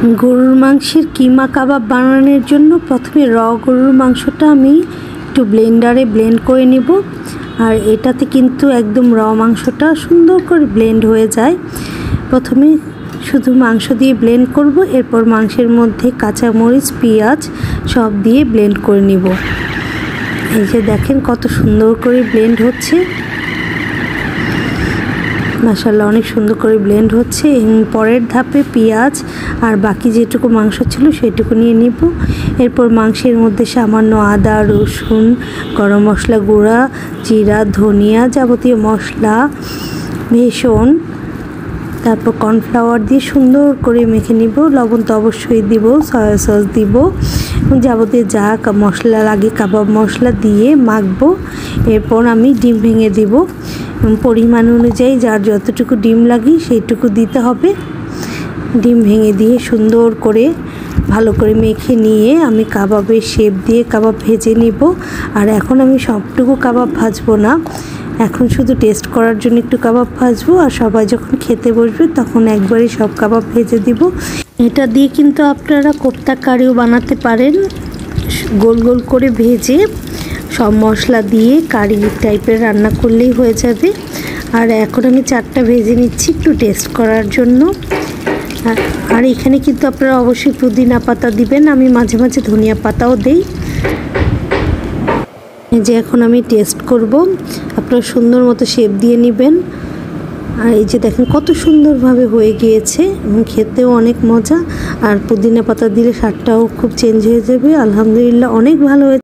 গরুর মাংসের কিমা কাবাব বানানোর জন্য প্রথমে গরুর মাংসটা আমি একটু ব্লেন্ডারে ব্লেন্ড করে নিব। আর এটাতে কিন্তু একদম মাংসটা সুন্দর করে ব্লেন্ড হয়ে যায়। প্রথমে শুধু মাংস দিয়ে ব্লেন্ড করব, এরপর মাংসের মধ্যে কাঁচামরিচ, পেঁয়াজ সব দিয়ে ব্লেন্ড করে নিব। এই যে দেখেন কত সুন্দর করে ব্লেন্ড হচ্ছে, মাশাআল্লাহ অনেক সুন্দর করে ব্লেন্ড হচ্ছে। পরের ধাপে পেঁয়াজ আর বাকি যেটুকু মাংস ছিল সেটুকু নিয়ে নিব। এরপর মাংসের মধ্যে সামান্য আদা, রসুন, গরম মশলা গুঁড়া, জিরা, ধনিয়া, যাবতীয় মশলা, ভেষণ, তারপর কর্নফ্লাওয়ার দিয়ে সুন্দর করে মেখে নিব। লবণ তো অবশ্যই দিব, সয়া সস দিব, যাবতীয় যা মশলা লাগে কাবাব মশলা দিয়ে মাখবো। এরপর আমি ডিম ভেঙে দিব, পরিমাণ অনুযায়ী যার যতটুকু ডিম লাগে সেইটুকু দিতে হবে। ডিম ভেঙে দিয়ে সুন্দর করে ভালো করে মেখে নিয়ে আমি কাবাবের শেপ দিয়ে কাবাব ভেজে নিব। আর এখন আমি সবটুকু কাবাব ভাজবো না, এখন শুধু টেস্ট করার জন্য একটু কাবাব ভাজবো। আর সবাই যখন খেতে বসবে তখন একবারই সব কাবাব ভেজে দিব। এটা দিয়ে কিন্তু আপনারা কোপ্তা কারিও বানাতে পারেন, গোল গোল করে ভেজে সব মশলা দিয়ে কারি টাইপের রান্না করলেই হয়ে যাবে। আর এখন আমি 4টা ভেজে নিচ্ছি একটু টেস্ট করার জন্য। আর এখানে কিন্তু আপনারা অবশ্যই পুদিনা পাতা দিবেন, আমি মাঝে মাঝে ধনিয়া পাতাও দেই। যে এখন আমি টেস্ট করব, আপনারা সুন্দর মতো শেপ দিয়ে নেবেন। আর এই যে দেখেন কত সুন্দরভাবে হয়ে গিয়েছে এবং খেতেও অনেক মজা। আর পুদিনা পাতা দিলে স্বাদটাও খুব চেঞ্জ হয়ে যাবে। আলহামদুলিল্লাহ অনেক ভালো হয়েছে।